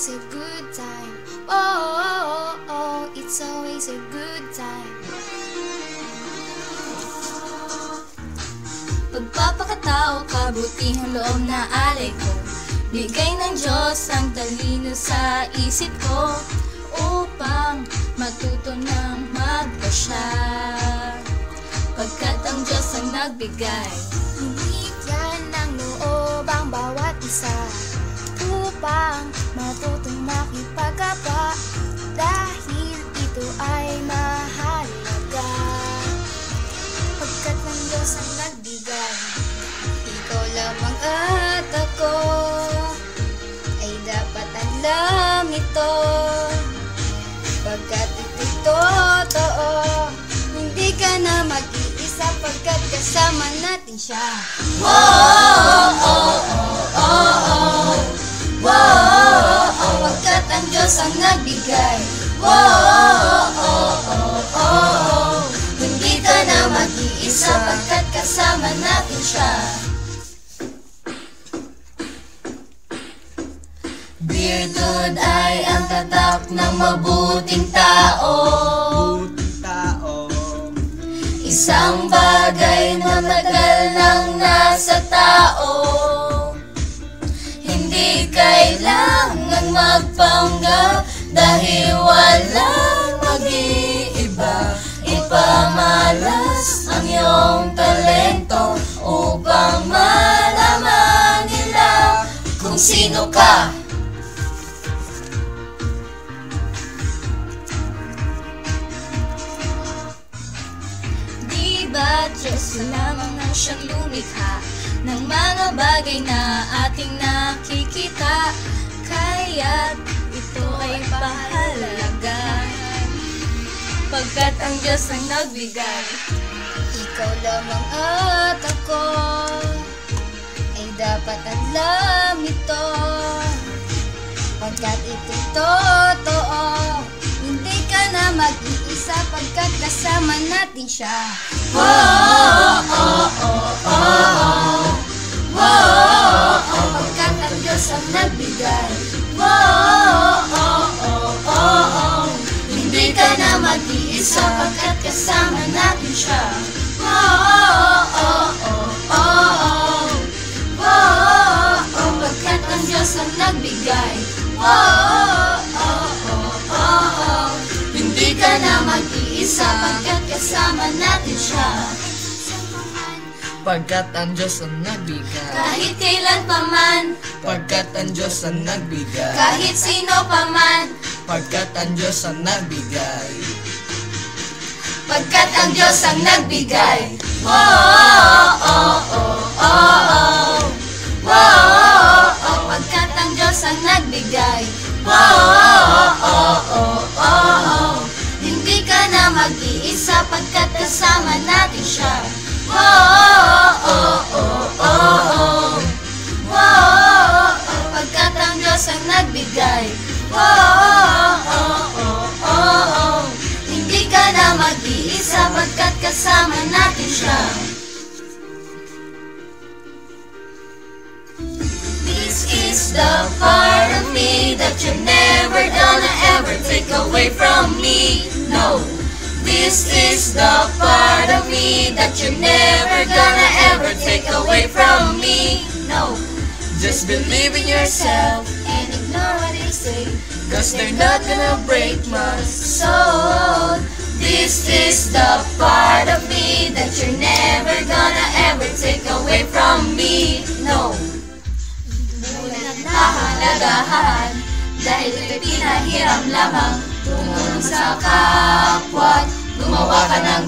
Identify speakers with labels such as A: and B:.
A: always a good time. Oh, it's always a good time.
B: Pagpapakatao, kabutihang loob na alay ko. Bigay ng Diyos ang talino sa isip ko upang matuto ng magpasya. Pagkat ang Diyos ang nagbigay,
A: Binigyan ng loob ang bawat isa upang matutong makipagkapwa, dahil ito ay mahalaga. Pagkat ng Diyos ang nagbigay, ikaw lamang at ako ay dapat alam ito. Pagkat ito'y totoo, hindi ka na mag-iisa, pagkat kasama natin siya. Pagkat ang Diyos ang nagbigay, hindi ka na mag-iisa, pagkat kasama natin siya. Dear Dude ay ang tatak ng mabuting tao. Isang bagay na matagal nang nasa tao. Hindi kailangan magpanggap, dahil walang mag-iiba. Ipamalas ang iyong talento upang malaman nila kung sino ka. Diba Diyos lamang ang siyang lumikha ng mga bagay na ating nakikita, kaya't ito ay pahalaga. Pagkat ang Diyos ang nagbigay, Ikaw lamang at ako ay dapat alam ito. Pagkat ito'y totoo, hindi ka na mag-iisa, pagkat kasama natin siya. Pagkat ang Diyos ang nagbigay, hindi ka na mag-iisa, pagkat kasama natin siya. Pagkat ang Diyos ang nagbigay, hindi ka na mag-iisa, pagkat kasama natin siya.
C: Pagkat ang Diyos ang nagbigay,
B: Kahit kailan pa man,
C: pagkat ang Diyos ang nagbigay,
B: kahit sino pa man,
C: pagkat ang Diyos ang nagbigay,
B: pagkat ang Diyos ang nagbigay. Pagkat ang Diyos ang nagbigay, hindi ka na mag-iisa, pagkat kasama natin siya. Pagkat ang Diyos ang nagbigay, hindi ka na mag-iisa, pagkat kasama natin siya. This is the part of me that you're never gonna ever take away from me. No, this is the part of me that you're never gonna ever take away from me. No,
C: just believe in yourself,
B: and ignore what they say,
C: cause they're not gonna break my
B: soul. This is the part of me that you're never gonna ever take away from me. No, ngunit nahalagahan, dahil ito'y pinahiram lamang. Tumulong sa kapwa, gumawa ka ng